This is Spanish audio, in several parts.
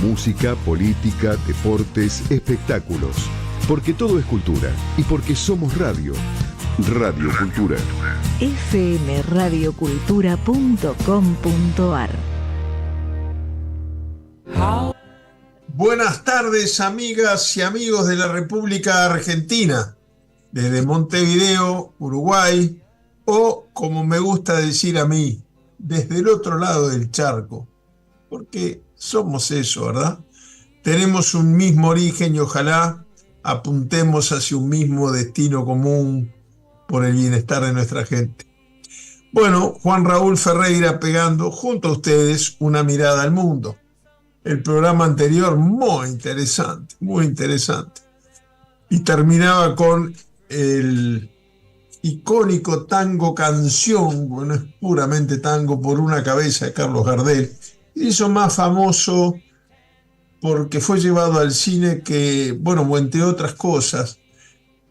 Música, política, deportes, espectáculos. Porque todo es cultura y porque somos radio. Radio Cultura. fmradiocultura.com.ar. Buenas tardes, amigas y amigos de la República Argentina, desde Montevideo, Uruguay, o como me gusta decir a mí, desde el otro lado del charco, porque somos eso, ¿verdad? Tenemos un mismo origen y ojalá apuntemos hacia un mismo destino común por el bienestar de nuestra gente. Bueno, Juan Raúl Ferreira pegando junto a ustedes una mirada al mundo. El programa anterior muy interesante, muy interesante. Y terminaba con el icónico tango canción, bueno, es puramente tango, Por una cabeza, de Carlos Gardel. Hizo más famoso porque fue llevado al cine que, bueno, entre otras cosas.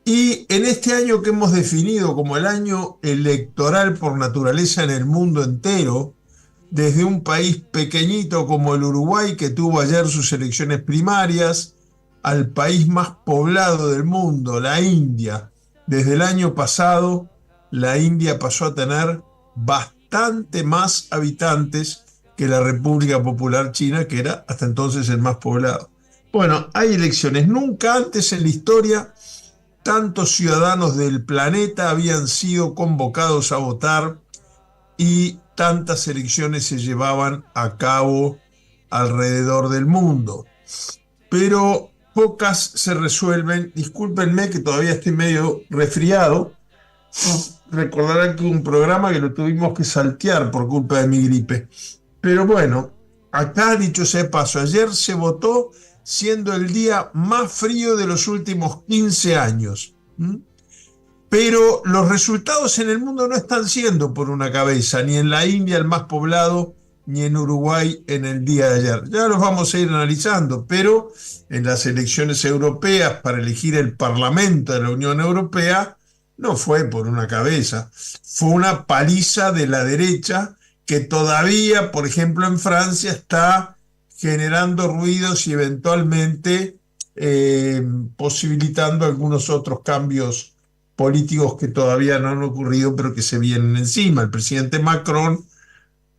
Y en este año que hemos definido como el año electoral por naturaleza en el mundo entero, desde un país pequeñito como el Uruguay, que tuvo ayer sus elecciones primarias, al país más poblado del mundo, la India. Desde el año pasado, la India pasó a tener bastante más habitantes que la República Popular China, que era hasta entonces el más poblado. Bueno, hay elecciones. Nunca antes en la historia tantos ciudadanos del planeta habían sido convocados a votar y tantas elecciones se llevaban a cabo alrededor del mundo. Pero pocas se resuelven. Discúlpenme que todavía estoy medio resfriado. Recordarán que un programa que lo tuvimos que saltear por culpa de mi gripe. Pero bueno, acá dicho sea de paso, ayer se votó siendo el día más frío de los últimos 15 años. Pero los resultados en el mundo no están siendo por una cabeza, ni en la India, el más poblado, ni en Uruguay en el día de ayer. Ya los vamos a ir analizando, pero en las elecciones europeas para elegir el Parlamento de la Unión Europea no fue por una cabeza, fue una paliza de la derecha que todavía, por ejemplo, en Francia está generando ruidos y eventualmente posibilitando algunos otros cambios políticos que todavía no han ocurrido, pero que se vienen encima. El presidente Macron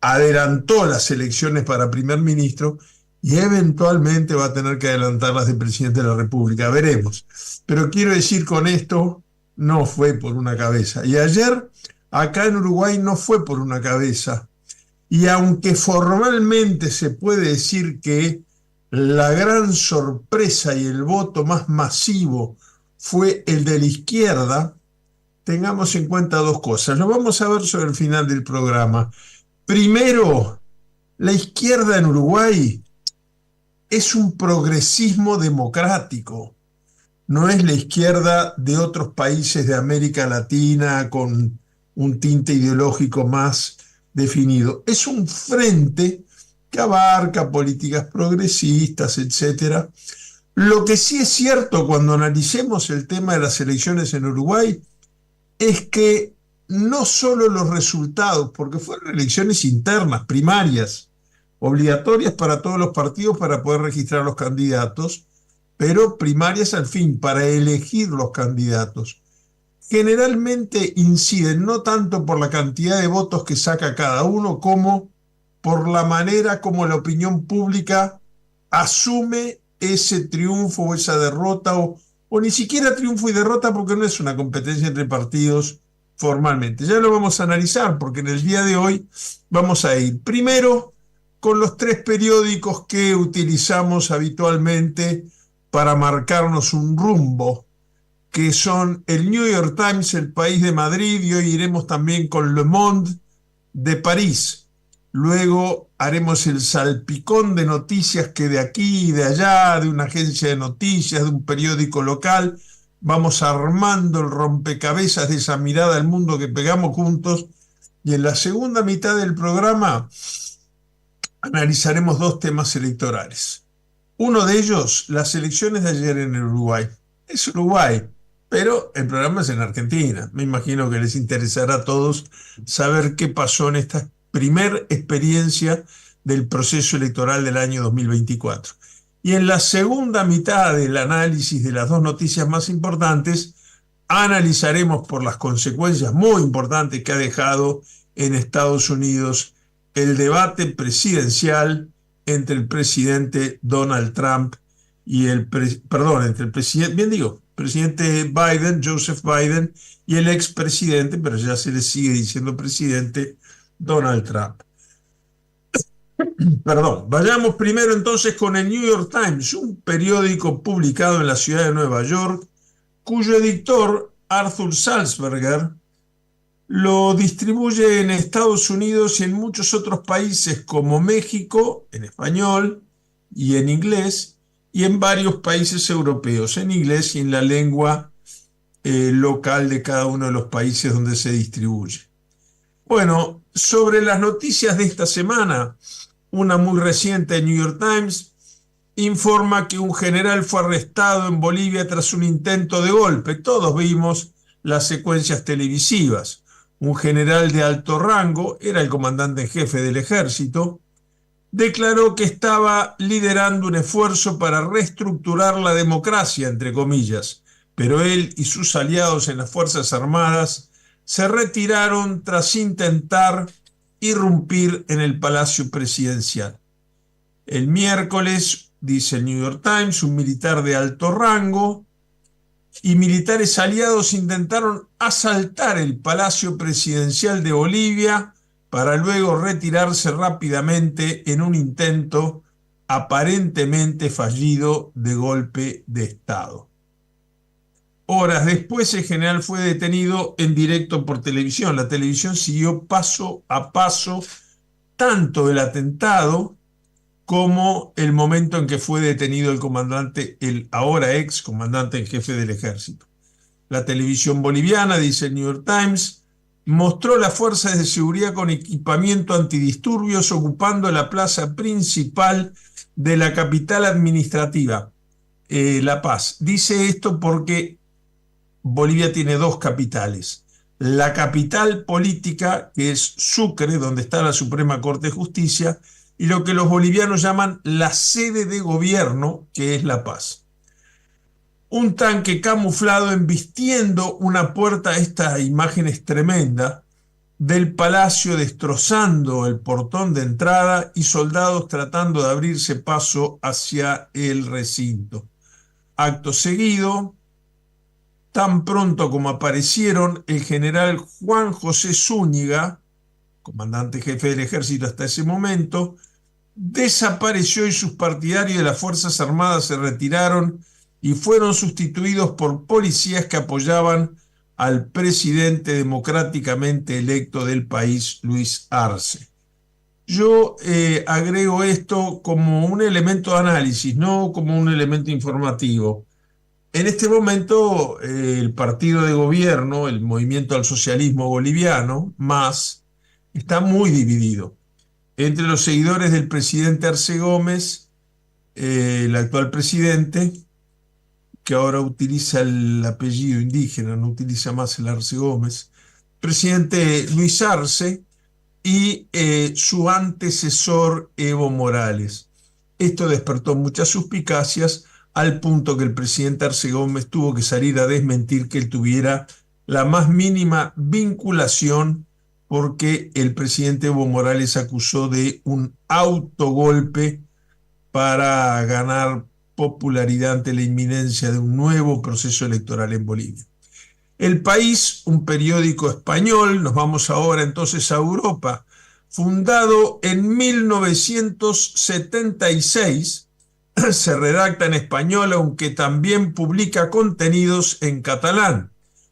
adelantó las elecciones para primer ministro y eventualmente va a tener que adelantar las de presidente de la República. Veremos. Pero quiero decir con esto, no fue por una cabeza. Y ayer, acá en Uruguay, no fue por una cabeza. Y aunque formalmente se puede decir que la gran sorpresa y el voto más masivo fue el de la izquierda, tengamos en cuenta dos cosas. Lo vamos a ver sobre el final del programa. Primero, la izquierda en Uruguay es un progresismo democrático. No es la izquierda de otros países de América Latina con un tinte ideológico más definido. Es un frente que abarca políticas progresistas, etc. Lo que sí es cierto cuando analicemos el tema de las elecciones en Uruguay es que no solo los resultados, porque fueron elecciones internas, primarias, obligatorias para todos los partidos para poder registrar los candidatos, pero primarias al fin, para elegir los candidatos. Generalmente inciden no tanto por la cantidad de votos que saca cada uno, como por la manera como la opinión pública asume ese triunfo o esa derrota, o ni siquiera triunfo y derrota, porque no es una competencia entre partidos formalmente. Ya lo vamos a analizar, porque en el día de hoy vamos a ir primero con los tres periódicos que utilizamos habitualmente para marcarnos un rumbo, que son el New York Times, El País de Madrid, y hoy iremos también con Le Monde de París. Luego haremos el salpicón de noticias que de aquí y de allá, de una agencia de noticias, de un periódico local, vamos armando el rompecabezas de esa mirada al mundo que pegamos juntos. Y en la segunda mitad del programa analizaremos dos temas electorales. Uno de ellos, las elecciones de ayer en el Uruguay. Es Uruguay, pero el programa es en Argentina. Me imagino que les interesará a todos saber qué pasó en esta primer experiencia del proceso electoral del año 2024. Y en la segunda mitad del análisis de las dos noticias más importantes, analizaremos por las consecuencias muy importantes que ha dejado en Estados Unidos el debate presidencial entre el presidente Donald Trump y entre el presidente Biden, Joseph Biden, y el expresidente, pero ya se le sigue diciendo presidente, Donald Trump. Vayamos primero entonces con el New York Times, un periódico publicado en la ciudad de Nueva York, cuyo editor, Arthur Sulzberger, lo distribuye en Estados Unidos y en muchos otros países como México, en español y en inglés, y en varios países europeos, en inglés y en la lengua local de cada uno de los países donde se distribuye. Bueno, sobre las noticias de esta semana, una muy reciente de New York Times informa que un general fue arrestado en Bolivia tras un intento de golpe. Todos vimos las secuencias televisivas. Un general de alto rango, era el comandante en jefe del ejército, declaró que estaba liderando un esfuerzo para reestructurar la democracia, entre comillas, pero él y sus aliados en las Fuerzas Armadas se retiraron tras intentar irrumpir en el Palacio Presidencial. El miércoles, dice el New York Times, un militar de alto rango y militares aliados intentaron asaltar el Palacio Presidencial de Bolivia para luego retirarse rápidamente en un intento aparentemente fallido de golpe de Estado. Horas después, el general fue detenido en directo por televisión. La televisión siguió paso a paso tanto el atentado como el momento en que fue detenido el comandante, el ahora ex comandante en jefe del ejército. La televisión boliviana, dice el New York Times, mostró las fuerzas de seguridad con equipamiento antidisturbios ocupando la plaza principal de la capital administrativa, La Paz. Dice esto porque Bolivia tiene dos capitales. La capital política, que es Sucre, donde está la Suprema Corte de Justicia, y lo que los bolivianos llaman la sede de gobierno, que es La Paz. Un tanque camuflado embistiendo una puerta, esta imagen es tremenda, del palacio destrozando el portón de entrada y soldados tratando de abrirse paso hacia el recinto. Acto seguido, tan pronto como aparecieron, el general Juan José Zúñiga, comandante jefe del ejército hasta ese momento, desapareció y sus partidarios de las Fuerzas Armadas se retiraron y fueron sustituidos por policías que apoyaban al presidente democráticamente electo del país, Luis Arce. Yo agrego esto como un elemento de análisis, no como un elemento informativo. En este momento, el partido de gobierno, el Movimiento al Socialismo Boliviano, MAS, está muy dividido entre los seguidores del presidente Arce Gómez, el actual presidente, que ahora utiliza el apellido indígena, no utiliza más el Arce Gómez, presidente Luis Arce y su antecesor Evo Morales. Esto despertó muchas suspicacias al punto que el presidente Arce Gómez tuvo que salir a desmentir que él tuviera la más mínima vinculación, porque el presidente Evo Morales acusó de un autogolpe para ganar popularidad ante la inminencia de un nuevo proceso electoral en Bolivia. El País, un periódico español, nos vamos ahora entonces a Europa, fundado en 1976, se redacta en español, aunque también publica contenidos en catalán.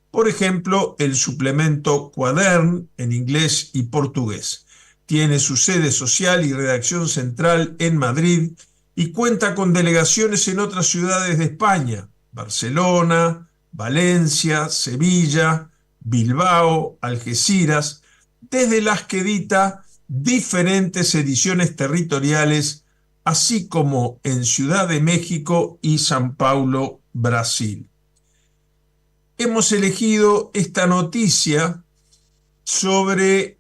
Por ejemplo, el suplemento Quadern en inglés y portugués. Tiene su sede social y redacción central en Madrid y cuenta con delegaciones en otras ciudades de España: Barcelona, Valencia, Sevilla, Bilbao, Algeciras, desde las que edita diferentes ediciones territoriales, así como en Ciudad de México y San Paulo, Brasil. Hemos elegido esta noticia sobre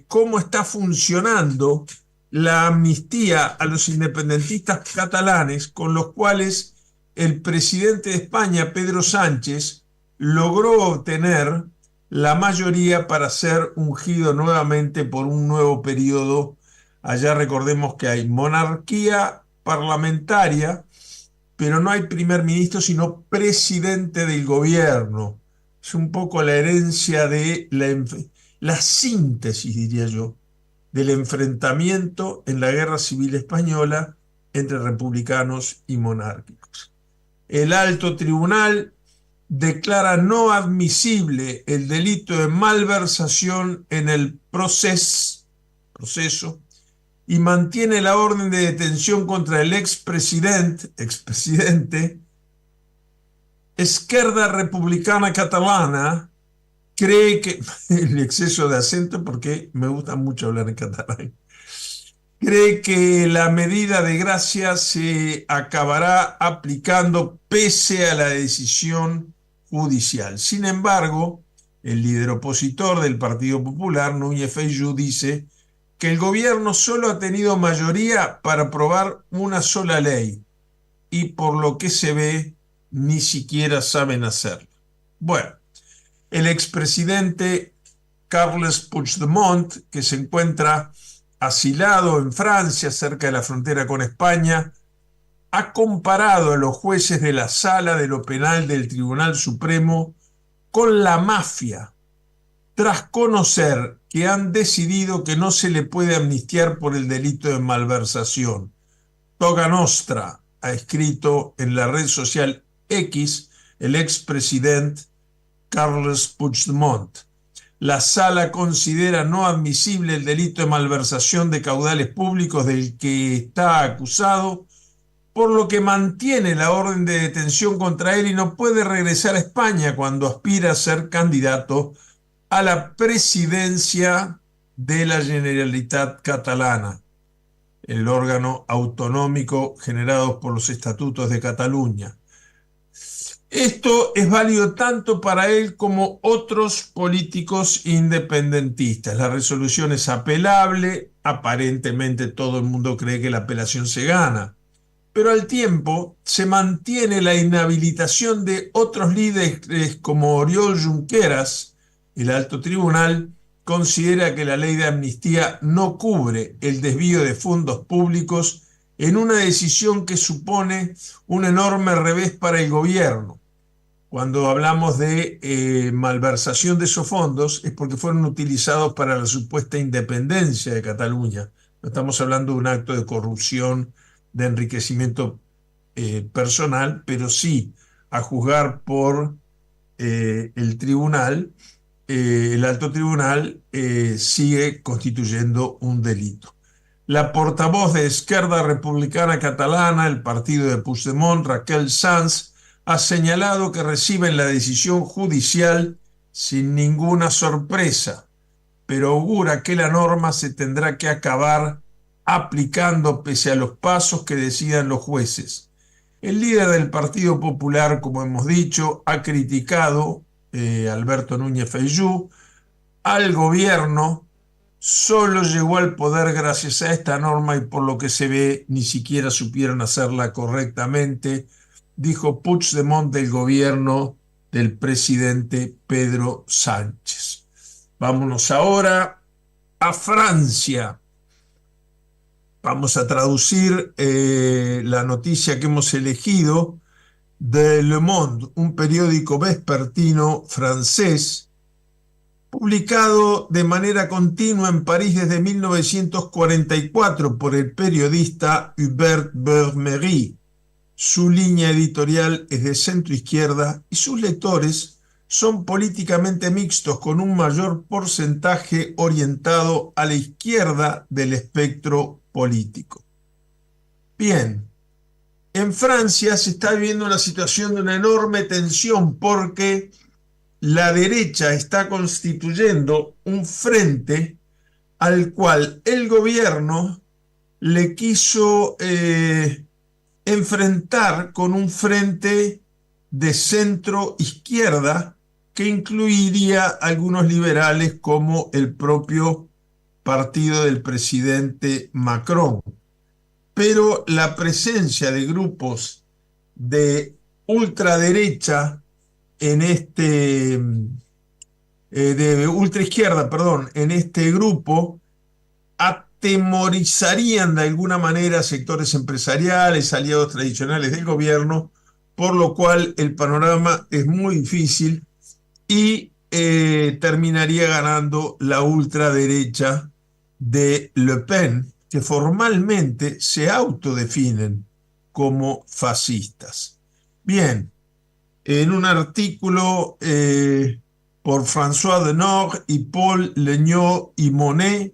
cómo está funcionando la amnistía a los independentistas catalanes, con los cuales el presidente de España, Pedro Sánchez, logró obtener la mayoría para ser ungido nuevamente por un nuevo periodo. Allá recordemos que hay monarquía parlamentaria, pero no hay primer ministro, sino presidente del gobierno. Es un poco la herencia de la síntesis, diría yo, del enfrentamiento en la Guerra Civil Española entre republicanos y monárquicos. El alto tribunal declara no admisible el delito de malversación en el proceso y mantiene la orden de detención contra el expresidente Esquerda Republicana Catalana. Cree que, el exceso de acento porque me gusta mucho hablar en catalán, cree que la medida de gracia se acabará aplicando pese a la decisión judicial. Sin embargo, el líder opositor del Partido Popular, Núñez Feijóo, dice que el gobierno solo ha tenido mayoría para aprobar una sola ley y por lo que se ve ni siquiera saben hacerlo. Bueno, el expresidente Carles Puigdemont, que se encuentra asilado en Francia, cerca de la frontera con España, ha comparado a los jueces de la Sala de lo Penal del Tribunal Supremo con la mafia, tras conocer que han decidido que no se le puede amnistiar por el delito de malversación. Toga Nostra, ha escrito en la red social X el expresidente Carles Puigdemont. La Sala considera no admisible el delito de malversación de caudales públicos del que está acusado, por lo que mantiene la orden de detención contra él y no puede regresar a España cuando aspira a ser candidato a la presidencia de la Generalitat Catalana, el órgano autonómico generado por los estatutos de Cataluña. Esto es válido tanto para él como otros políticos independentistas. La resolución es apelable, aparentemente todo el mundo cree que la apelación se gana, pero al tiempo se mantiene la inhabilitación de otros líderes como Oriol Junqueras. El alto tribunal considera que la ley de amnistía no cubre el desvío de fondos públicos en una decisión que supone un enorme revés para el gobierno. Cuando hablamos de malversación de esos fondos es porque fueron utilizados para la supuesta independencia de Cataluña. No estamos hablando de un acto de corrupción, de enriquecimiento personal, pero sí, a juzgar por el tribunal, el alto tribunal sigue constituyendo un delito. La portavoz de Esquerda Republicana Catalana, el partido de Puigdemont, Raquel Sans, ha señalado que reciben la decisión judicial sin ninguna sorpresa, pero augura que la norma se tendrá que acabar aplicando pese a los pasos que decidan los jueces. El líder del Partido Popular, como hemos dicho, ha criticado, Alberto Núñez Feijóo, al gobierno. Solo llegó al poder gracias a esta norma y por lo que se ve ni siquiera supieron hacerla correctamente, dijo Puigdemont del gobierno del presidente Pedro Sánchez. Vámonos ahora a Francia. Vamos a traducir la noticia que hemos elegido de Le Monde, un periódico vespertino francés, publicado de manera continua en París desde 1944 por el periodista Hubert Bermery. Su línea editorial es de centro-izquierda y sus lectores son políticamente mixtos, con un mayor porcentaje orientado a la izquierda del espectro político. Bien, en Francia se está viviendo una situación de una enorme tensión porque la derecha está constituyendo un frente al cual el gobierno le quiso enfrentar con un frente de centro izquierda que incluiría algunos liberales como el propio partido del presidente Macron. Pero la presencia de grupos de ultraderecha en de ultraizquierda, perdón, en este grupo, atemorizarían de alguna manera sectores empresariales, aliados tradicionales del gobierno, por lo cual el panorama es muy difícil y terminaría ganando la ultraderecha de Le Pen, que formalmente se autodefinen como fascistas. Bien, en un artículo por François Denord y Paul Legnaud y Monet,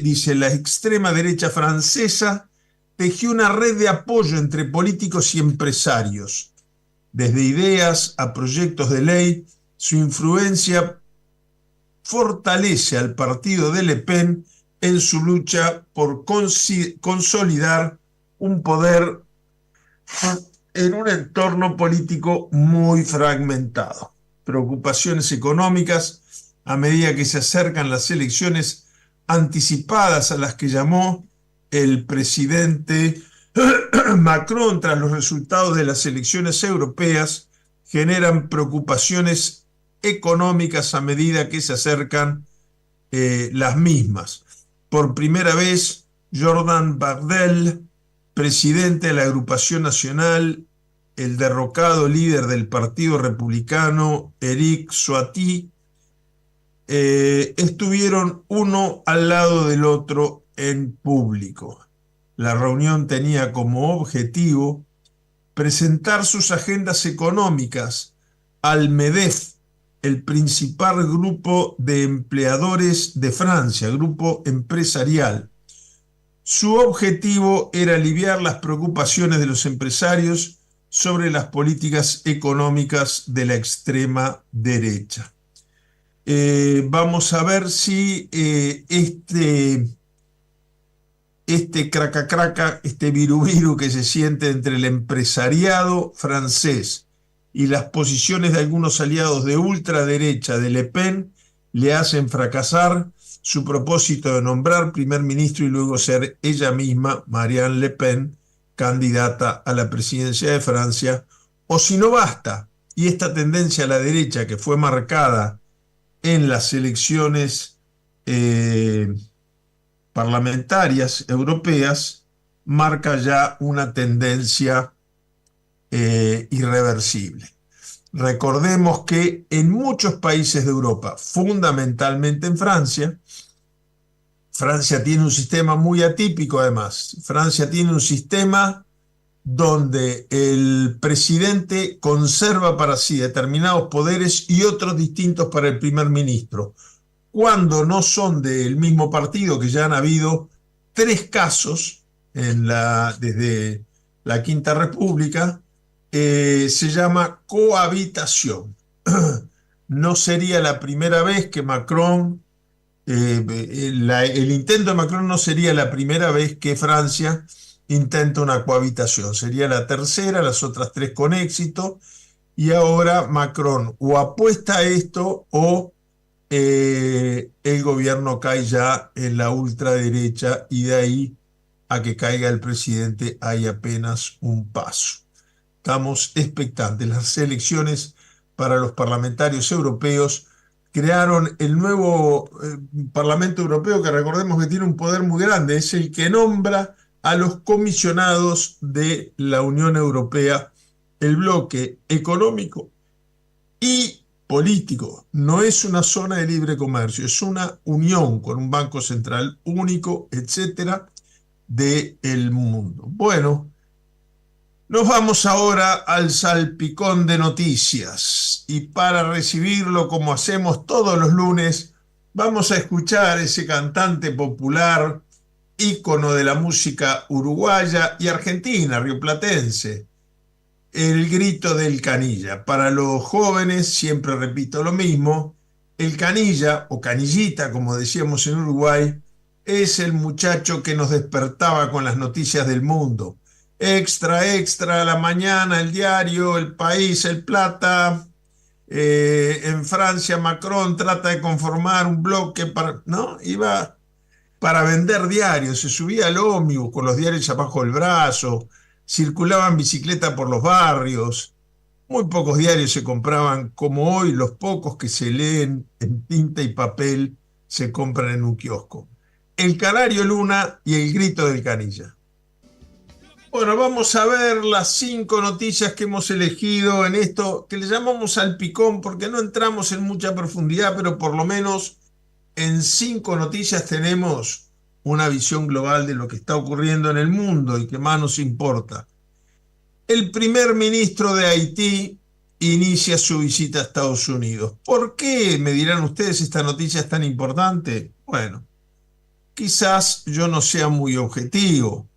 dice, la extrema derecha francesa tejió una red de apoyo entre políticos y empresarios. Desde ideas a proyectos de ley, su influencia fortalece al partido de Le Pen en su lucha por consolidar un poder en un entorno político muy fragmentado. Preocupaciones económicas a medida que se acercan las elecciones anticipadas a las que llamó el presidente Macron tras los resultados de las elecciones europeas generan preocupaciones económicas a medida que se acercan las mismas. Por primera vez, Jordan Bardella, presidente de la Agrupación Nacional, el derrocado líder del Partido Republicano, Eric Ciotti, estuvieron uno al lado del otro en público. La reunión tenía como objetivo presentar sus agendas económicas al MEDEF, el principal grupo de empleadores de Francia, grupo empresarial. Su objetivo era aliviar las preocupaciones de los empresarios sobre las políticas económicas de la extrema derecha. Vamos a ver si este craca, este viru que se siente entre el empresariado francés y las posiciones de algunos aliados de ultraderecha de Le Pen le hacen fracasar su propósito de nombrar primer ministro y luego ser ella misma, Marianne Le Pen, candidata a la presidencia de Francia, o si no basta, y esta tendencia a la derecha que fue marcada en las elecciones parlamentarias europeas, marca ya una tendencia irreversible. Recordemos que en muchos países de Europa, fundamentalmente en Francia, Francia tiene un sistema muy atípico además. Francia tiene un sistema donde el presidente conserva para sí determinados poderes y otros distintos para el primer ministro. Cuando no son del mismo partido, que ya han habido 3 casos desde la Quinta República, se llama cohabitación. No sería la primera vez que Macron, el intento de Macron no sería la primera vez que Francia intenta una cohabitación. Sería la tercera, las otras 3 con éxito, y ahora Macron o apuesta a esto o el gobierno cae ya en la ultraderecha y de ahí a que caiga el presidente hay apenas un paso. Estamos expectantes. Las elecciones para los parlamentarios europeos crearon el nuevo Parlamento Europeo, que recordemos que tiene un poder muy grande, es el que nombra a los comisionados de la Unión Europea, el bloque económico y político. No es una zona de libre comercio, es una unión con un banco central único, etcétera, del mundo. Bueno, nos vamos ahora al salpicón de noticias y para recibirlo, como hacemos todos los lunes, vamos a escuchar ese cantante popular, ícono de la música uruguaya y argentina, rioplatense, el grito del canilla. Para los jóvenes, siempre repito lo mismo, el canilla o canillita, como decíamos en Uruguay, es el muchacho que nos despertaba con las noticias del mundo. Extra, extra, a la mañana, el diario, El País, El Plata. En Francia, Macron trata de conformar un bloque para, ¿no? Iba para vender diarios, se subía al ómnibus con los diarios abajo del brazo, circulaba en bicicleta por los barrios. Muy pocos diarios se compraban como hoy, los pocos que se leen en tinta y papel se compran en un kiosco. El Canario Luna y el Grito del Canilla. Bueno, vamos a ver las 5 noticias que hemos elegido en esto, que le llamamos salpicón, porque no entramos en mucha profundidad, pero por lo menos en 5 noticias tenemos una visión global de lo que está ocurriendo en el mundo y que más nos importa. El primer ministro de Haití inicia su visita a Estados Unidos. ¿Por qué, me dirán ustedes, esta noticia es tan importante? Bueno, quizás yo no sea muy objetivo,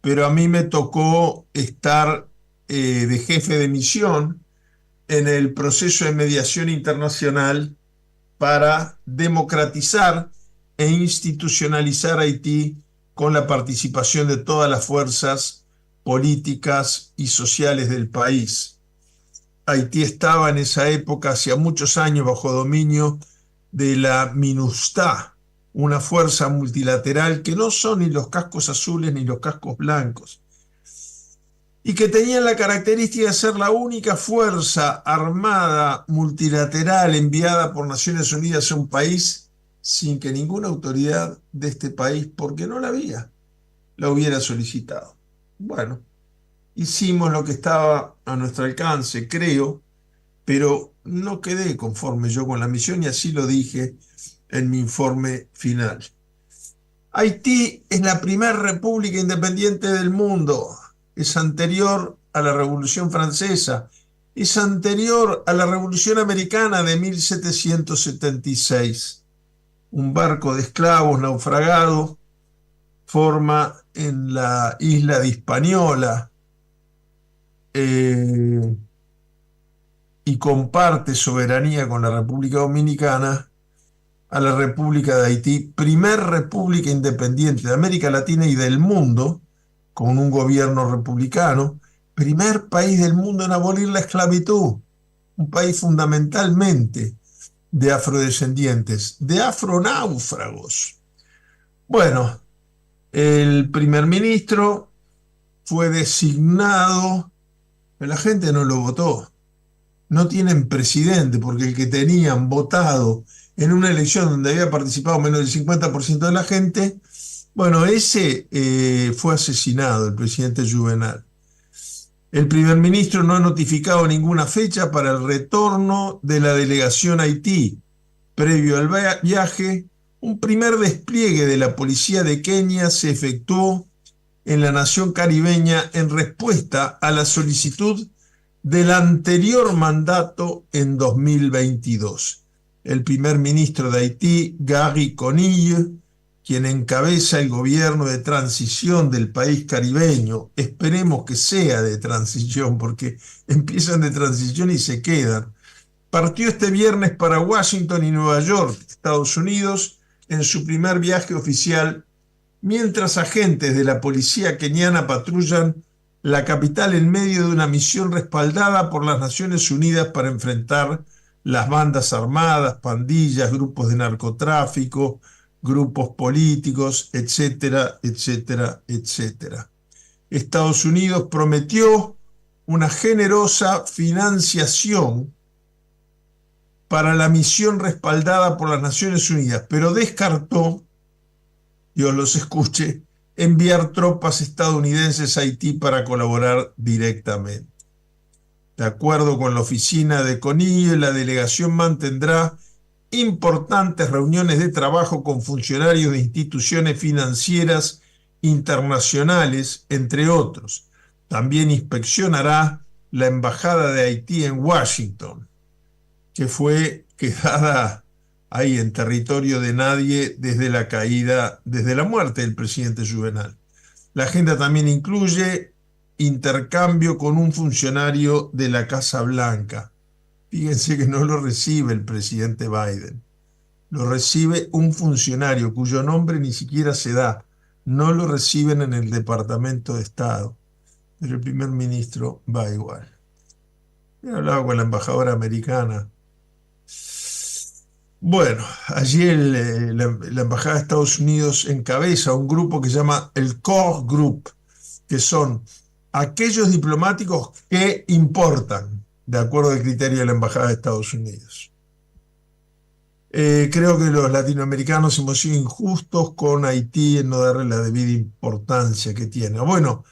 pero a mí me tocó estar de jefe de misión en el proceso de mediación internacional para democratizar e institucionalizar Haití con la participación de todas las fuerzas políticas y sociales del país. Haití estaba en esa época, hacía muchos años, bajo dominio de la MINUSTAH, una fuerza multilateral que no son ni los cascos azules ni los cascos blancos, y que tenían la característica de ser la única fuerza armada multilateral enviada por Naciones Unidas a un país sin que ninguna autoridad de este país, porque no la había, la hubiera solicitado. Bueno, hicimos lo que estaba a nuestro alcance, creo, pero no quedé conforme yo con la misión y así lo dije en mi informe final. Haití es la primera república independiente del mundo. Es anterior a la Revolución Francesa, es anterior a la Revolución Americana de 1776. Un barco de esclavos naufragado forma en la isla de Hispaniola y comparte soberanía con la República Dominicana a la República de Haití, primer república independiente de América Latina y del mundo, con un gobierno republicano, primer país del mundo en abolir la esclavitud, un país fundamentalmente de afrodescendientes, de afronáufragos. Bueno, el primer ministro fue designado, pero la gente no lo votó. No tienen presidente porque el que tenían votado en una elección donde había participado menos del 50% de la gente, bueno, ese fue asesinado, el presidente Juvenal. El primer ministro no ha notificado ninguna fecha para el retorno de la delegación a Haití. Previo al viaje, un primer despliegue de la policía de Kenia se efectuó en la nación caribeña en respuesta a la solicitud del anterior mandato en 2022. El primer ministro de Haití, Gary Conille, quien encabeza el gobierno de transición del país caribeño, esperemos que sea de transición, porque empiezan de transición y se quedan, partió este viernes para Washington y Nueva York, Estados Unidos, en su primer viaje oficial, mientras agentes de la policía keniana patrullan la capital en medio de una misión respaldada por las Naciones Unidas para enfrentar las bandas armadas, pandillas, grupos de narcotráfico, grupos políticos, etcétera, etcétera, etcétera. Estados Unidos prometió una generosa financiación para la misión respaldada por las Naciones Unidas, pero descartó, Dios los escuche, enviar tropas estadounidenses a Haití para colaborar directamente. De acuerdo con la oficina de Conille, la delegación mantendrá importantes reuniones de trabajo con funcionarios de instituciones financieras internacionales, entre otros. También inspeccionará la embajada de Haití en Washington, que fue quedada ahí en territorio de nadie desde la muerte del presidente Juvenal. La agenda también incluye intercambio con un funcionario de la Casa Blanca. Fíjense que no lo recibe el presidente Biden, lo recibe un funcionario cuyo nombre ni siquiera se da. No lo reciben en el Departamento de Estado, pero el primer ministro va igual. He hablado con la embajadora americana. Bueno, allí la Embajada de Estados Unidos encabeza un grupo que se llama el Core Group, que son aquellos diplomáticos que importan, de acuerdo al criterio de la Embajada de Estados Unidos. Creo que los latinoamericanos hemos sido injustos con Haití en no darle la debida importancia que tiene. Bueno,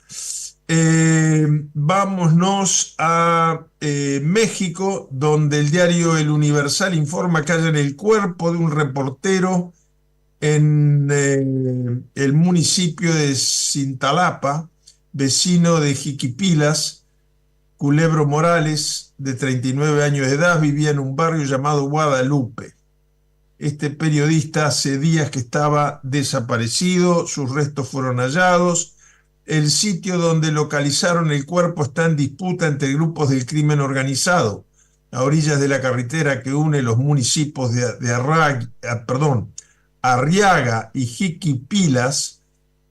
vámonos a México, donde el diario El Universal informa que hallan el cuerpo de un reportero en el municipio de Cintalapa, vecino de Jiquipilas. Culebro Morales, de 39 años de edad, vivía en un barrio llamado Guadalupe. Este periodista hace días que estaba desaparecido, sus restos fueron hallados. El sitio donde localizaron el cuerpo está en disputa entre grupos del crimen organizado. A orillas de la carretera que une los municipios de Arriaga y Jiquipilas,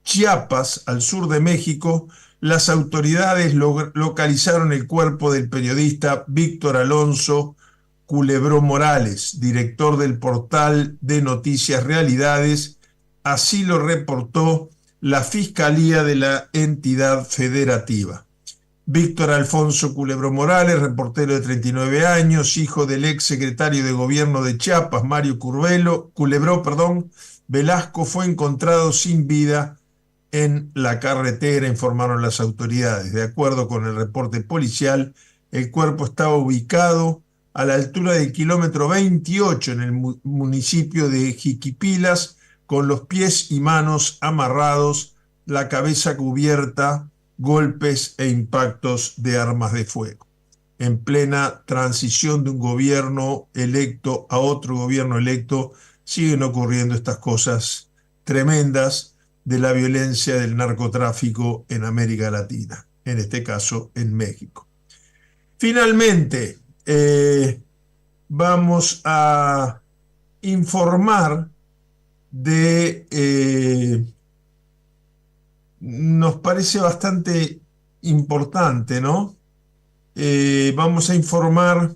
Chiapas, al sur de México, las autoridades localizaron el cuerpo del periodista Víctor Alonso Culebró Morales, director del portal de noticias Realidades. Así lo reportó la Fiscalía de la entidad federativa. Víctor Alfonso Culebró Morales, reportero de 39 años, hijo del ex secretario de Gobierno de Chiapas, Mario Culebró Velasco, fue encontrado sin vida en la carretera, informaron las autoridades. De acuerdo con el reporte policial, el cuerpo estaba ubicado a la altura del kilómetro 28 en el municipio de Jiquipilas, con los pies y manos amarrados, la cabeza cubierta, golpes e impactos de armas de fuego. En plena transición de un gobierno electo a otro gobierno electo, siguen ocurriendo estas cosas tremendas de la violencia del narcotráfico en América Latina, en este caso en México. Finalmente, vamos a informar nos parece bastante importante, ¿no? Vamos a informar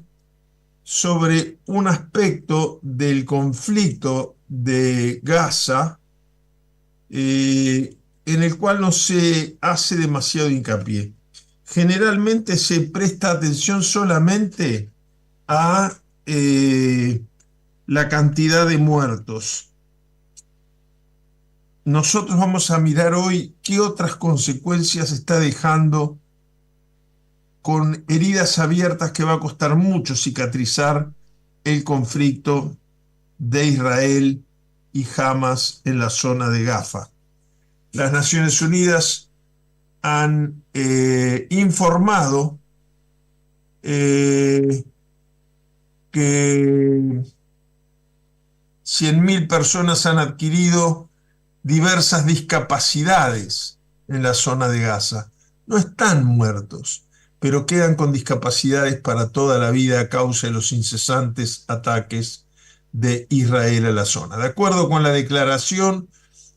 sobre un aspecto del conflicto de Gaza, en el cual no se hace demasiado hincapié. Generalmente se presta atención solamente a la cantidad de muertos. Nosotros vamos a mirar hoy qué otras consecuencias está dejando, con heridas abiertas que va a costar mucho cicatrizar, el conflicto de Israel y Hamas en la zona de Gaza. Las Naciones Unidas han informado que 100.000 personas han adquirido diversas discapacidades en la zona de Gaza. No están muertos, pero quedan con discapacidades para toda la vida a causa de los incesantes ataques de Israel a la zona. De acuerdo con la declaración,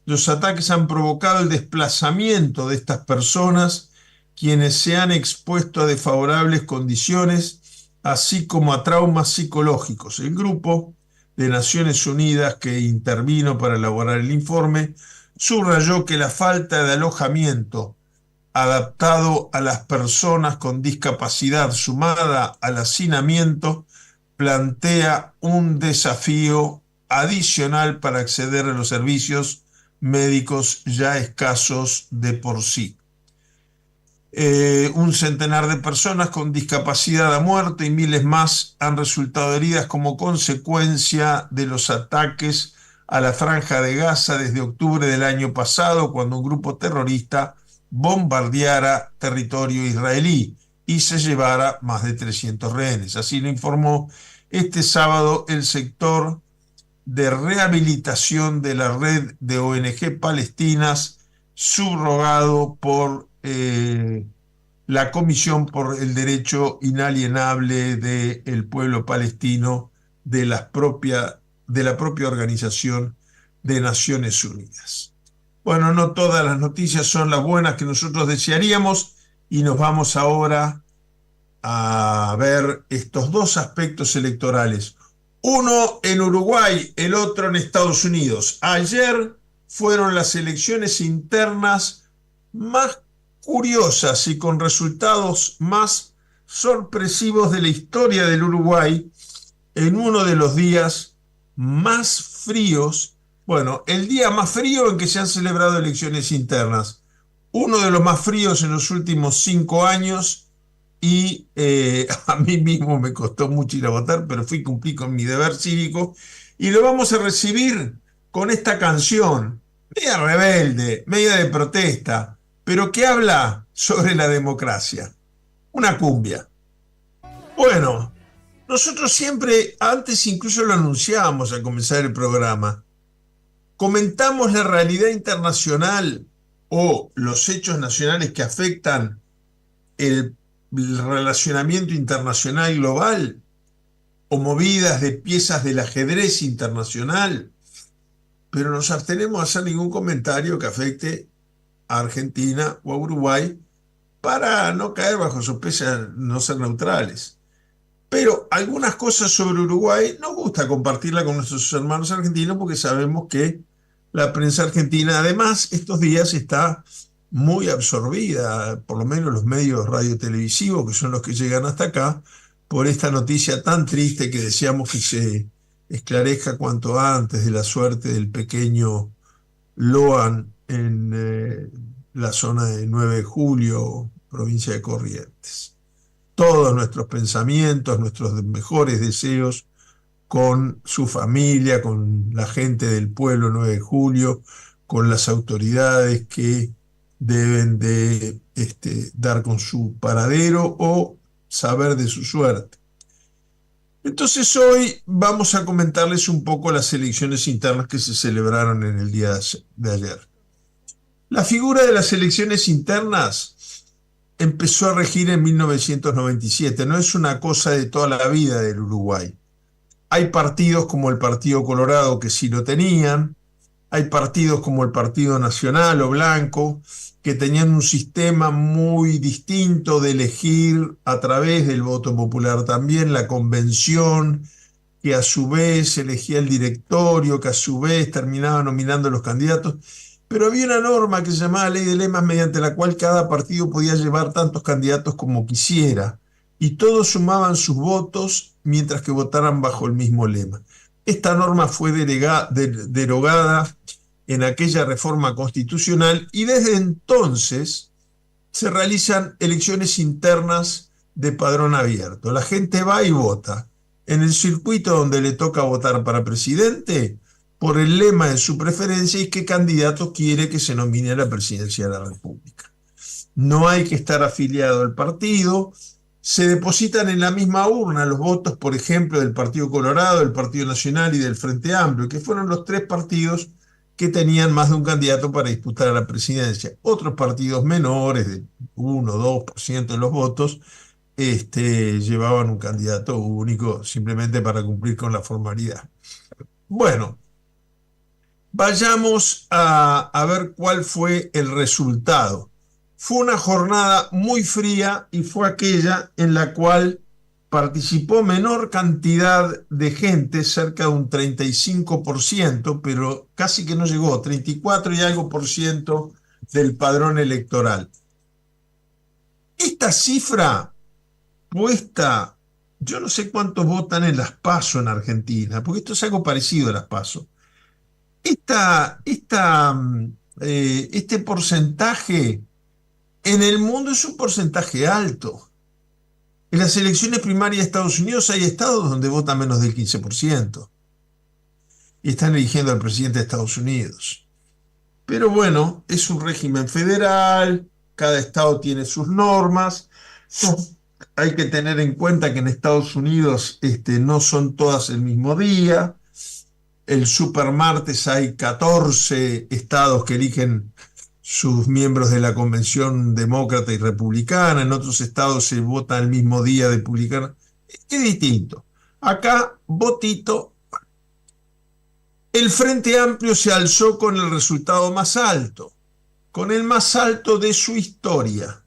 los ataques han provocado el desplazamiento de estas personas, quienes se han expuesto a desfavorables condiciones, así como a traumas psicológicos. El grupo de Naciones Unidas que intervino para elaborar el informe subrayó que la falta de alojamiento adaptado a las personas con discapacidad sumada al hacinamiento plantea un desafío adicional para acceder a los servicios médicos ya escasos de por sí. Un centenar de personas con discapacidad ha muerto y miles más han resultado heridas como consecuencia de los ataques a la Franja de Gaza desde octubre del año pasado, cuando un grupo terrorista bombardeara territorio israelí y se llevara más de 300 rehenes. Así lo informó este sábado el sector de rehabilitación de la red de ONG palestinas, subrogado por la Comisión por el Derecho Inalienable del Pueblo Palestino de la propia Organización de Naciones Unidas. Bueno, no todas las noticias son las buenas que nosotros desearíamos, y nos vamos ahora a ver estos dos aspectos electorales. Uno en Uruguay, el otro en Estados Unidos. Ayer fueron las elecciones internas más curiosas y con resultados más sorpresivos de la historia del Uruguay en uno de los días más fríos, bueno, el día más frío en que se han celebrado elecciones internas, uno de los más fríos en los últimos 5 años y a mí mismo me costó mucho ir a votar, pero cumplí con mi deber cívico y lo vamos a recibir con esta canción, media rebelde, media de protesta, pero que habla sobre la democracia, una cumbia. Bueno, nosotros siempre, antes incluso lo anunciábamos al comenzar el programa, comentamos la realidad internacional o los hechos nacionales que afectan el relacionamiento internacional global o movidas de piezas del ajedrez internacional, pero nos abstenemos de hacer ningún comentario que afecte a Argentina o a Uruguay para no caer bajo sospecha, no ser neutrales. Pero algunas cosas sobre Uruguay nos gusta compartirla con nuestros hermanos argentinos porque sabemos que la prensa argentina, además, estos días está muy absorbida, por lo menos los medios radiotelevisivos, que son los que llegan hasta acá, por esta noticia tan triste que deseamos que se esclarezca cuanto antes de la suerte del pequeño Loan en la zona de 9 de Julio, provincia de Corrientes. Todos nuestros pensamientos, nuestros mejores deseos con su familia, con la gente del pueblo 9 de Julio, con las autoridades que deben de dar con su paradero o saber de su suerte. Entonces hoy vamos a comentarles un poco las elecciones internas que se celebraron en el día de ayer. La figura de las elecciones internas empezó a regir en 1997, no es una cosa de toda la vida del Uruguay. Hay partidos como el Partido Colorado que sí lo tenían, hay partidos como el Partido Nacional o Blanco que tenían un sistema muy distinto de elegir a través del voto popular también, la convención, que a su vez elegía el directorio, que a su vez terminaba nominando los candidatos. Pero había una norma que se llamaba Ley de Lemas, mediante la cual cada partido podía llevar tantos candidatos como quisiera, y todos sumaban sus votos mientras que votaran bajo el mismo lema. Esta norma fue derogada en aquella reforma constitucional y desde entonces se realizan elecciones internas de padrón abierto. La gente va y vota. En el circuito donde le toca votar para presidente, por el lema de su preferencia y qué candidato quiere que se nomine a la presidencia de la República. No hay que estar afiliado al partido, se depositan en la misma urna los votos, por ejemplo, del Partido Colorado, del Partido Nacional y del Frente Amplio, que fueron los 3 partidos que tenían más de un candidato para disputar a la presidencia. Otros partidos menores, de 1 o 2% de los votos, llevaban un candidato único simplemente para cumplir con la formalidad. Bueno, vayamos a ver cuál fue el resultado. Fue una jornada muy fría y fue aquella en la cual participó menor cantidad de gente, cerca de un 35%, pero casi que no llegó, 34 y algo por ciento del padrón electoral. Esta cifra puesta, yo no sé cuántos votan en las PASO en Argentina, porque esto es algo parecido a las PASO. Este porcentaje en el mundo es un porcentaje alto. En las elecciones primarias de Estados Unidos hay estados donde vota menos del 15% y están eligiendo al presidente de Estados Unidos. Pero bueno, es un régimen federal, cada estado tiene sus normas. Hay que tener en cuenta que en Estados Unidos no son todas el mismo día. El supermartes hay 14 estados que eligen sus miembros de la convención demócrata y republicana, en otros estados se vota el mismo día de publicar. Es distinto. Acá, votito. El Frente Amplio se alzó con el resultado más alto, con el más alto de su historia.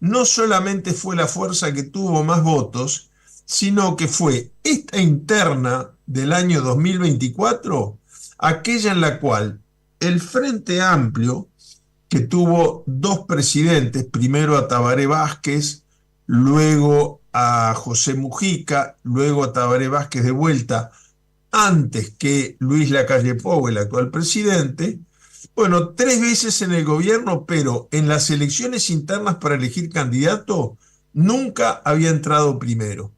no solamente fue la fuerza que tuvo más votos, sino que fue esta interna del año 2024, aquella en la cual el Frente Amplio, que tuvo dos presidentes, primero a Tabaré Vázquez, luego a José Mujica, luego a Tabaré Vázquez de vuelta, antes que Luis Lacalle Pou, el actual presidente. Bueno, 3 veces en el gobierno, pero en las elecciones internas para elegir candidato nunca había entrado primero.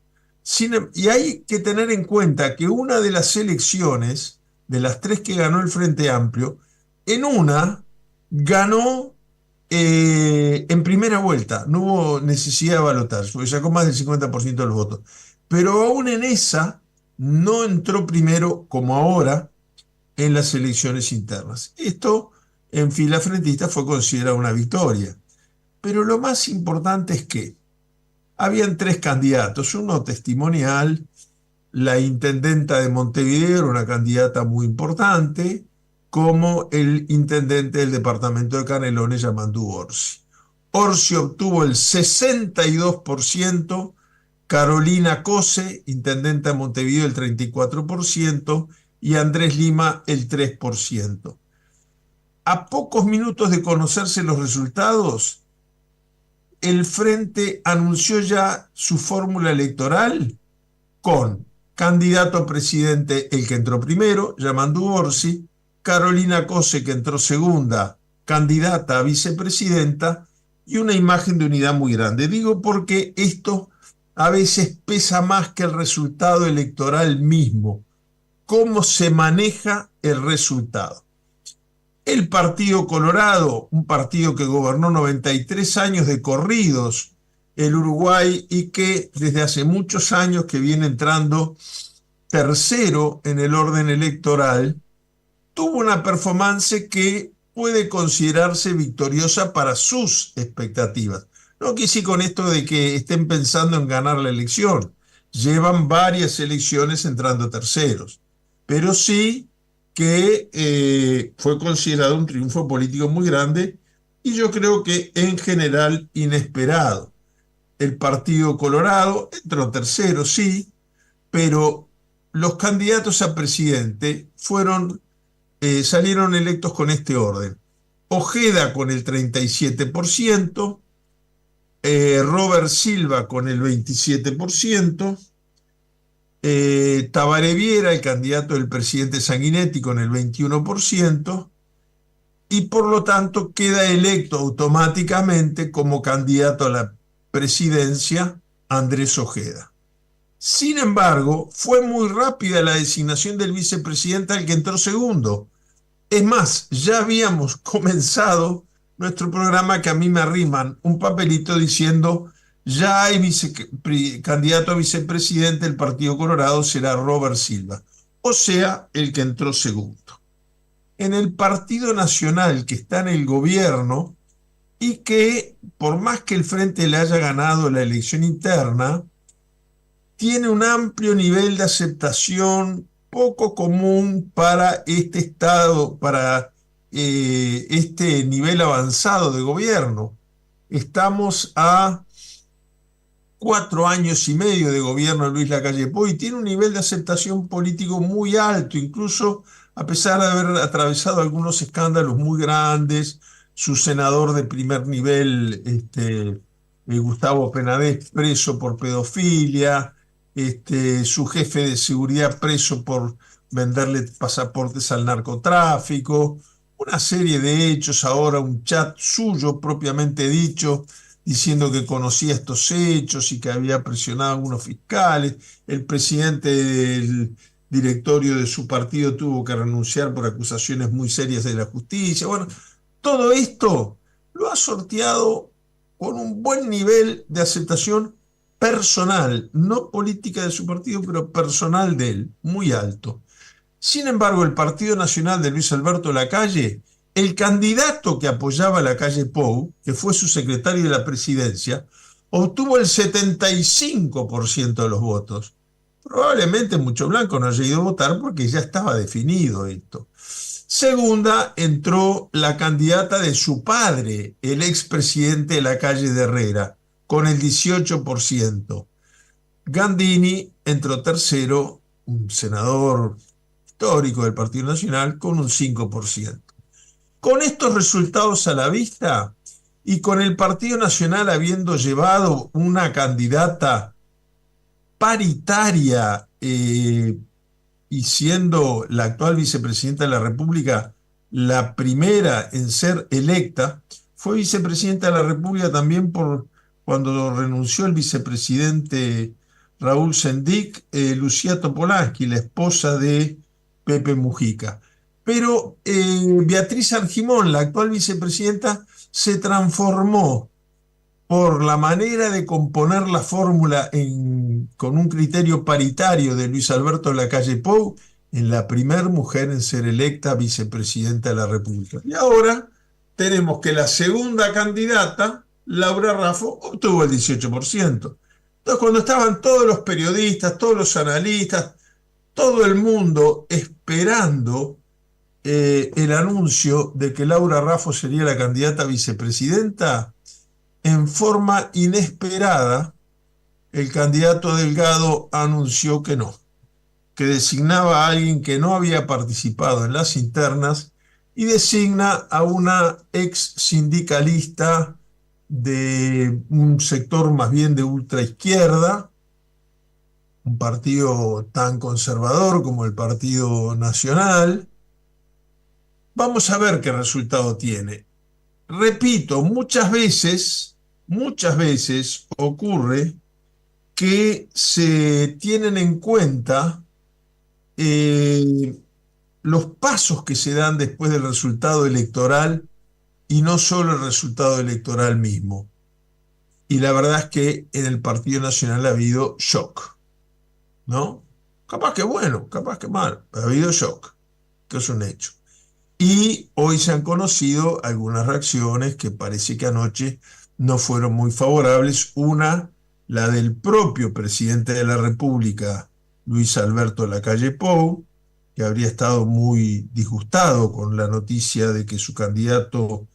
Y hay que tener en cuenta que una de las elecciones, de las 3 que ganó el Frente Amplio, en una ganó en primera vuelta, no hubo necesidad de balotaje, porque sacó más del 50% de los votos. Pero aún en esa no entró primero como ahora en las elecciones internas. Esto en fila frentista fue considerado una victoria. Pero lo más importante es que habían 3 candidatos, uno testimonial, la intendenta de Montevideo era una candidata muy importante, como el intendente del departamento de Canelones, Yamandú Orsi. Orsi obtuvo el 62%, Carolina Cose, intendenta de Montevideo, el 34%, y Andrés Lima, el 3%. A pocos minutos de conocerse los resultados, el Frente anunció ya su fórmula electoral con candidato a presidente el que entró primero, Yamandú Orsi, Carolina Cose, que entró segunda, candidata a vicepresidenta, y una imagen de unidad muy grande. Digo porque esto a veces pesa más que el resultado electoral mismo, cómo se maneja el resultado. El Partido Colorado, un partido que gobernó 93 años de corridos el Uruguay y que desde hace muchos años que viene entrando tercero en el orden electoral, tuvo una performance que puede considerarse victoriosa para sus expectativas. No quise con esto de que estén pensando en ganar la elección. Llevan varias elecciones entrando terceros, pero sí que fue considerado un triunfo político muy grande y yo creo que en general inesperado. El Partido Colorado entró tercero, sí, pero los candidatos a presidente salieron electos con este orden. Ojeda con el 37%, Robert Silva con el 27%, Tabaré Viera, el candidato del presidente Sanguinetti, con el 21%, y por lo tanto queda electo automáticamente como candidato a la presidencia Andrés Ojeda. Sin embargo, fue muy rápida la designación del vicepresidente al que entró segundo. Es más, ya habíamos comenzado nuestro programa que a mí me arriman un papelito diciendo ya hay candidato a vicepresidente del Partido Colorado, será Robert Silva, o sea, el que entró segundo. En el Partido Nacional, que está en el gobierno y que, por más que el Frente le haya ganado la elección interna, tiene un amplio nivel de aceptación poco común para este estado, para este nivel avanzado de gobierno. Estamos a 4 años y medio de gobierno de Luis Lacalle Pou y tiene un nivel de aceptación político muy alto, incluso a pesar de haber atravesado algunos escándalos muy grandes. Su senador de primer nivel, Gustavo Penadez, preso por pedofilia, su jefe de seguridad preso por venderle pasaportes al narcotráfico, una serie de hechos, ahora un chat suyo propiamente dicho, diciendo que conocía estos hechos y que había presionado a algunos fiscales. El presidente del directorio de su partido tuvo que renunciar por acusaciones muy serias de la justicia. Bueno, todo esto lo ha sorteado con un buen nivel de aceptación personal, no política de su partido, pero personal de él, muy alto. Sin embargo, el Partido Nacional de Luis Alberto Lacalle, el candidato que apoyaba a Lacalle Pou, que fue su secretario de la presidencia, obtuvo el 75% de los votos. Probablemente mucho blanco no haya ido a votar porque ya estaba definido esto. Segunda, entró la candidata de su padre, el expresidente de la calle de Herrera, con el 18%. Gandini entró tercero, un senador histórico del Partido Nacional, con un 5%. Con estos resultados a la vista y con el Partido Nacional habiendo llevado una candidata paritaria y siendo la actual vicepresidenta de la República la primera en ser electa, fue vicepresidenta de la República también por cuando renunció el vicepresidente Raúl Sendic, Lucía Topolansky, la esposa de Pepe Mujica. Pero Beatriz Argimón, la actual vicepresidenta, se transformó por la manera de componer la fórmula con un criterio paritario de Luis Alberto Lacalle Pou en la primer mujer en ser electa vicepresidenta de la República. Y ahora tenemos que la segunda candidata, Laura Raffo, obtuvo el 18%. Entonces, cuando estaban todos los periodistas, todos los analistas, todo el mundo esperando el anuncio de que Laura Raffo sería la candidata a vicepresidenta, en forma inesperada, el candidato Delgado anunció que no, que designaba a alguien que no había participado en las internas y designa a una ex sindicalista de un sector más bien de ultraizquierda, un partido tan conservador como el Partido Nacional. Vamos a ver qué resultado tiene. Repito, muchas veces ocurre que se tienen en cuenta los pasos que se dan después del resultado electoral y no solo el resultado electoral mismo. Y la verdad es que en el Partido Nacional ha habido shock, ¿no? Capaz que bueno, capaz que mal, pero ha habido shock, que es un hecho. Y hoy se han conocido algunas reacciones que parece que anoche no fueron muy favorables. Una, la del propio presidente de la República, Luis Alberto Lacalle Pou, que habría estado muy disgustado con la noticia de que su candidato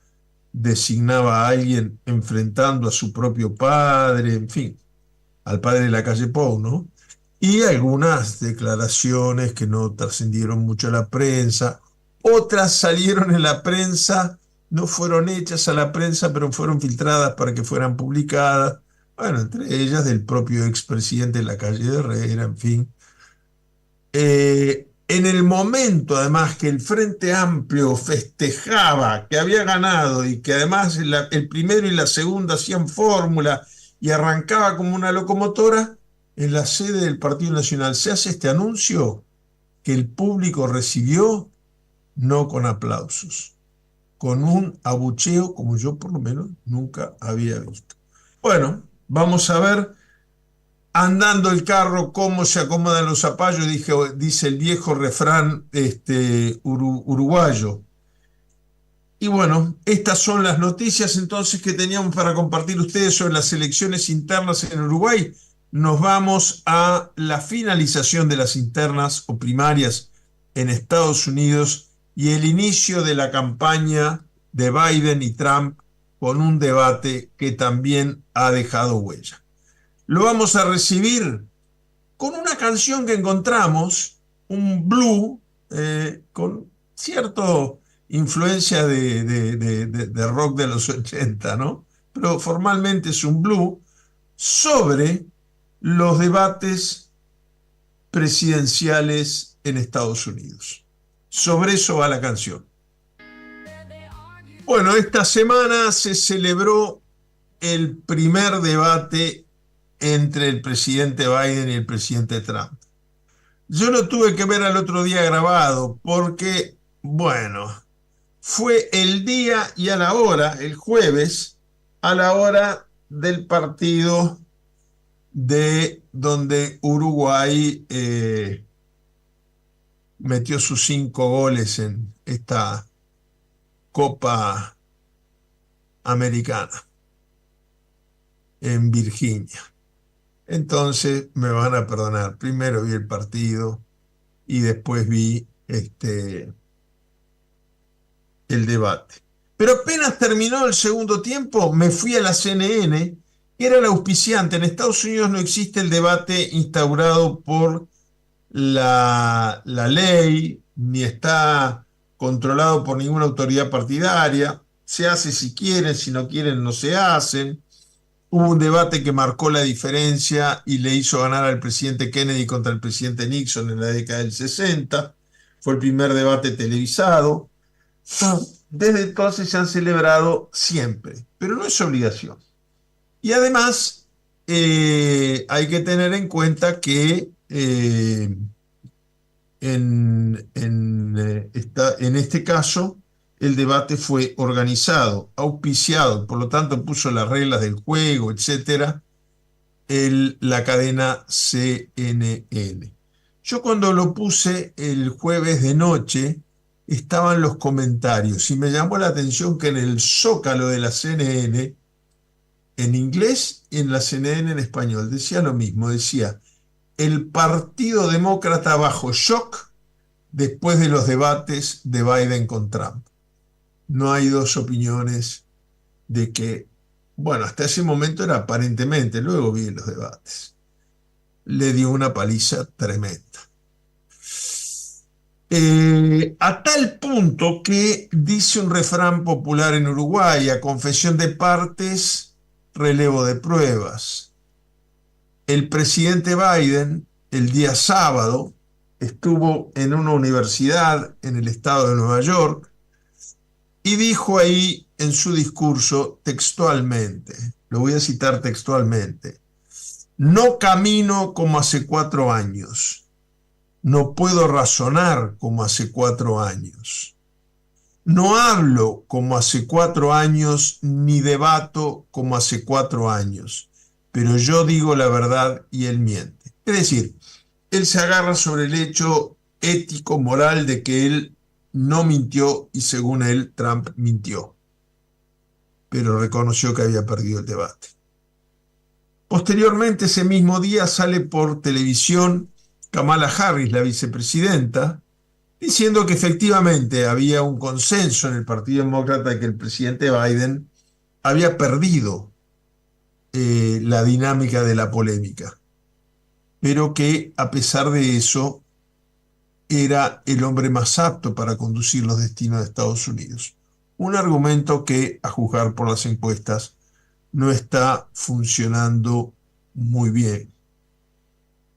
designaba a alguien enfrentando a su propio padre, en fin, al padre de Lacalle Pou, ¿no? Y algunas declaraciones que no trascendieron mucho a la prensa. Otras salieron en la prensa, no fueron hechas a la prensa, pero fueron filtradas para que fueran publicadas. Bueno, entre ellas del propio expresidente de la calle de Herrera, en fin. En el momento, además, que el Frente Amplio festejaba que había ganado y que además el primero y la segunda hacían fórmula y arrancaba como una locomotora, en la sede del Partido Nacional se hace este anuncio que el público recibió no con aplausos, con un abucheo como yo por lo menos nunca había visto. Bueno, vamos a ver andando el carro cómo se acomodan los zapallos, dice el viejo refrán uruguayo. Y bueno, estas son las noticias entonces que teníamos para compartir ustedes sobre las elecciones internas en Uruguay. Nos vamos a la finalización de las internas o primarias en Estados Unidos y el inicio de la campaña de Biden y Trump con un debate que también ha dejado huella. Lo vamos a recibir con una canción que encontramos, un blue, con cierta influencia de rock de los 80, ¿no? Pero formalmente es un blue sobre los debates presidenciales en Estados Unidos. Sobre eso va la canción. Bueno, esta semana se celebró el primer debate entre el presidente Biden y el presidente Trump. Yo lo tuve que ver al otro día grabado porque, bueno, fue el día y a la hora, el jueves, a la hora del partido de donde Uruguay metió sus 5 goles en esta Copa Americana en Virginia. Entonces me van a perdonar. Primero vi el partido y después vi el debate. Pero apenas terminó el segundo tiempo, me fui a la CNN, que era el auspiciante. En Estados Unidos no existe el debate instaurado por la ley, ni está controlado por ninguna autoridad partidaria. Se hace si quieren, si no quieren no se hacen. Hubo un debate que marcó la diferencia y le hizo ganar al presidente Kennedy contra el presidente Nixon en la década del 60. Fue el primer debate televisado. Desde entonces se han celebrado siempre, pero no es obligación. Y además hay que tener en cuenta que en este caso el debate fue organizado, auspiciado, por lo tanto puso las reglas del juego, etcétera, la cadena CNN. Yo cuando lo puse el jueves de noche estaban los comentarios y me llamó la atención que en el zócalo de la CNN, en inglés y en la CNN en español, decía lo mismo, decía: el Partido Demócrata bajo shock después de los debates de Biden con Trump. No hay dos opiniones de que, bueno, hasta ese momento era aparentemente, luego vi los debates, le dio una paliza tremenda. A tal punto que dice un refrán popular en Uruguay: a confesión de partes, relevo de pruebas. El presidente Biden, el día sábado, estuvo en una universidad en el estado de Nueva York y dijo ahí en su discurso textualmente, lo voy a citar textualmente: no camino como hace 4 años, no puedo razonar como hace 4 años, no hablo como hace 4 años, ni debato como hace 4 años, pero yo digo la verdad y él miente. Es decir, él se agarra sobre el hecho ético, moral de que él no mintió y según él Trump mintió, pero reconoció que había perdido el debate. Posteriormente, ese mismo día, sale por televisión Kamala Harris, la vicepresidenta, diciendo que efectivamente había un consenso en el Partido Demócrata de que el presidente Biden había perdido la dinámica de la polémica, pero que a pesar de eso era el hombre más apto para conducir los destinos de Estados Unidos. Un argumento que, a juzgar por las encuestas, no está funcionando muy bien.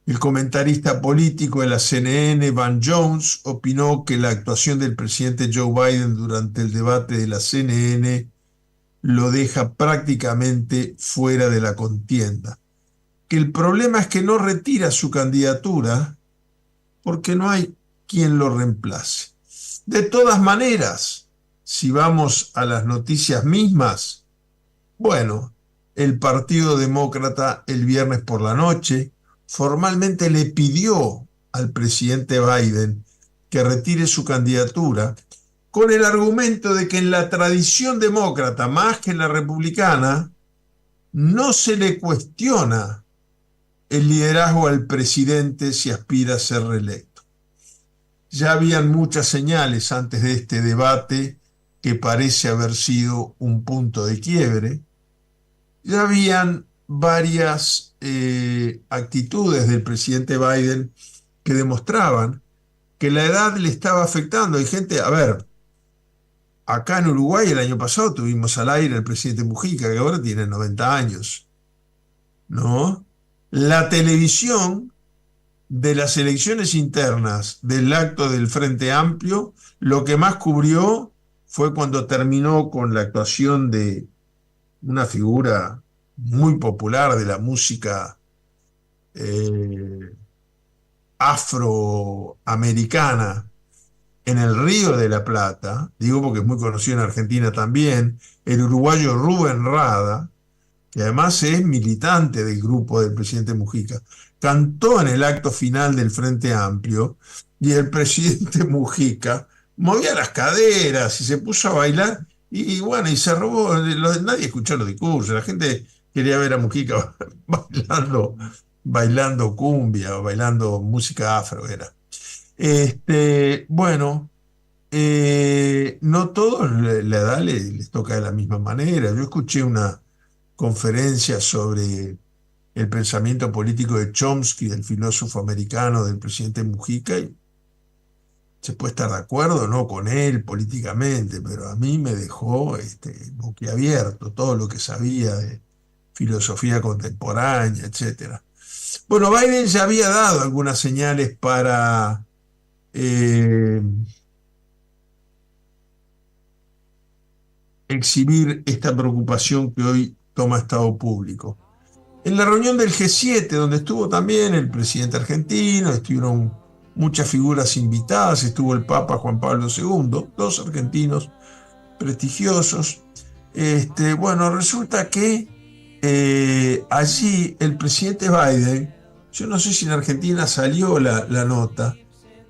El comentarista político de la CNN, Van Jones, opinó que la actuación del presidente Joe Biden durante el debate de la CNN lo deja prácticamente fuera de la contienda. Que el problema es que no retira su candidatura porque no hay quien lo reemplace. De todas maneras, si vamos a las noticias mismas, bueno, el Partido Demócrata el viernes por la noche formalmente le pidió al presidente Biden que retire su candidatura con el argumento de que en la tradición demócrata, más que en la republicana, no se le cuestiona el liderazgo al presidente si aspira a ser reelecto. Ya habían muchas señales antes de este debate que parece haber sido un punto de quiebre. Ya habían varias actitudes del presidente Biden que demostraban que la edad le estaba afectando. Hay gente, a ver, acá en Uruguay el año pasado tuvimos al aire al presidente Mujica, que ahora tiene 90 años, ¿no? La televisión de las elecciones internas del acto del Frente Amplio, lo que más cubrió fue cuando terminó con la actuación de una figura muy popular de la música afroamericana en el Río de la Plata, digo porque es muy conocido en Argentina también, el uruguayo Rubén Rada, que además es militante del grupo del presidente Mujica, cantó en el acto final del Frente Amplio y el presidente Mujica movía las caderas y se puso a bailar y bueno, y se robó, nadie escuchó los discursos, la gente quería ver a Mujica bailando cumbia o bailando música afro, era. Bueno, no todos la edad les toca de la misma manera. Yo escuché una conferencia sobre el pensamiento político de Chomsky, del filósofo americano, del presidente Mujica, y se puede estar de acuerdo o no con él políticamente, pero a mí me dejó boquiabierto todo lo que sabía de filosofía contemporánea, etcétera. Bueno, Biden ya había dado algunas señales para exhibir esta preocupación que hoy toma estado público. En la reunión del G7, donde estuvo también el presidente argentino, estuvieron muchas figuras invitadas, estuvo el Papa Juan Pablo II, dos argentinos prestigiosos. Bueno, resulta que allí el presidente Biden, yo no sé si en Argentina salió la nota,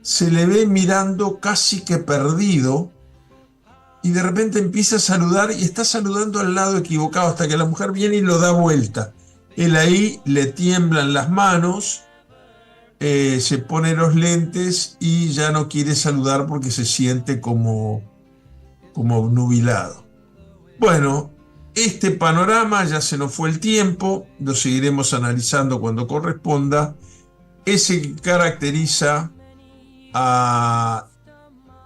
se le ve mirando casi que perdido y de repente empieza a saludar y está saludando al lado equivocado hasta que la mujer viene y lo da vuelta. Él ahí le tiemblan las manos, se pone los lentes y ya no quiere saludar porque se siente como obnubilado. Bueno, este panorama ya se nos fue el tiempo, lo seguiremos analizando cuando corresponda. Ese que caracteriza a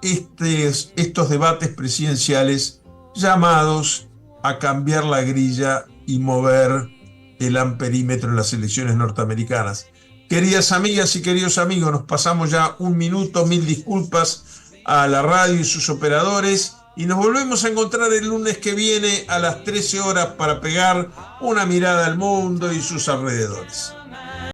estos debates presidenciales llamados a cambiar la grilla y mover el amperímetro en las elecciones norteamericanas. Queridas amigas y queridos amigos, nos pasamos ya un minuto, mil disculpas a la radio y sus operadores, y nos volvemos a encontrar el lunes que viene a las 13 horas para pegar una mirada al mundo y sus alrededores.